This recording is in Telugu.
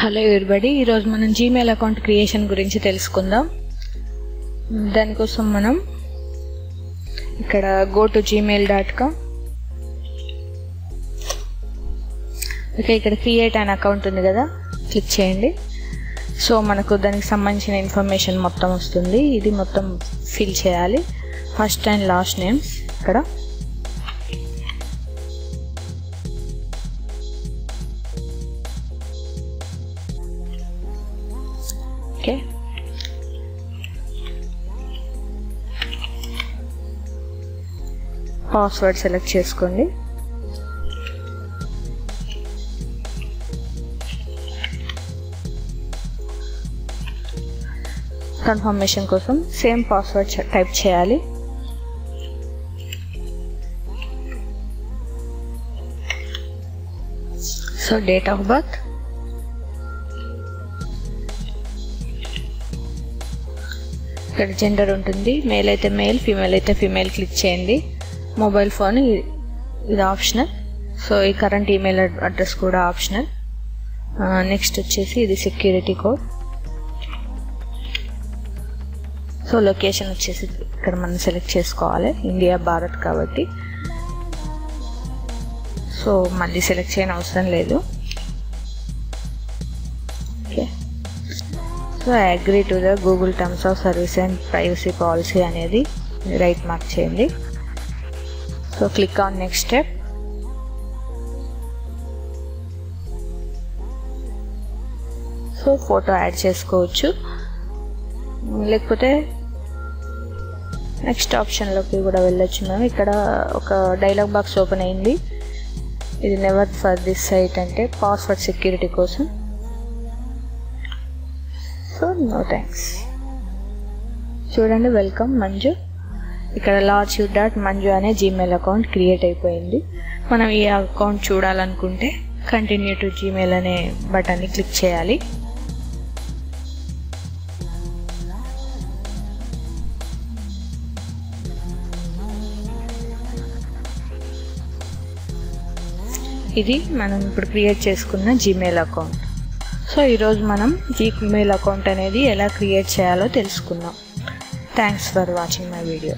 హలో ఎవరీబడీ, ఈరోజు మనం జీమెయిల్ అకౌంట్ క్రియేషన్ గురించి తెలుసుకుందాం. దానికోసం మనం ఇక్కడ go-to-gmail.com, ఓకే, ఇక్కడ క్రియేట్ అన్ అకౌంట్ ఉంది కదా, క్లిక్ చేయండి. సో మనకు దానికి సంబంధించిన ఇన్ఫర్మేషన్ మొత్తం వస్తుంది. ఇది మొత్తం ఫిల్ చేయాలి. ఫస్ట్ అండ్ లాస్ట్ నేమ్స్ ఇక్కడ, ఓకే. పాస్వర్డ్ సెలెక్ట్ చేసుకోండి. కన్ఫర్మేషన్ కోసం సేమ్ పాస్వర్డ్ టైప్ చేయాలి. సో డేట్ ఆఫ్ బర్త్, ఇక్కడ జెండర్ ఉంటుంది. మేల్ అయితే మేల్, ఫీమేల్ అయితే ఫీమేల్ క్లిక్ చేయండి. మొబైల్ ఫోన్ ఇది ఆప్షనల్. సో ఈ కరెంట్ ఈమెయిల్ అడ్రస్ కూడా ఆప్షనల్. నెక్స్ట్ వచ్చేసి ఇది సెక్యూరిటీ కోడ్. సో లొకేషన్ వచ్చేసి ఇక్కడ మనం సెలెక్ట్ చేసుకోవాలి. ఇండియా, భారత్ కాబట్టి సో మళ్ళీ సెలెక్ట్ చేయని అవసరం లేదు. Okay, so I agree to the Google terms of service and privacy policy అనేది రైట్ మార్క్ చేయండి. So click on next step. So photo add చేసుకోవచ్చు, లేకపోతే నెక్స్ట్ ఆప్షన్లోకి కూడా వెళ్ళొచ్చు. మేము ఇక్కడ ఒక డైలాగ్ బాక్స్ ఓపెన్ అయింది. ఇది నెవర్ ఫర్ దిస్ సైట్ అంటే పాస్వర్డ్ సెక్యూరిటీ కోసం. So no thanks. చూడండి, వెల్కమ్ మంజు. ఇక్కడ lachu.manju అనే జీమెయిల్ అకౌంట్ క్రియేట్ అయిపోయింది. మనం ఈ అకౌంట్ చూడాలనుకుంటే కంటిన్యూ టు జీమెయిల్ అనే బటన్ని క్లిక్ చేయాలి. ఇది మనం ఇప్పుడు క్రియేట్ చేసుకున్న జీమెయిల్ అకౌంట్. సో ఈరోజు మనం జీమెయిల్ అకౌంట్ అనేది ఎలా క్రియేట్ చేయాలో తెలుసుకుందాం. Thanks for watching my video.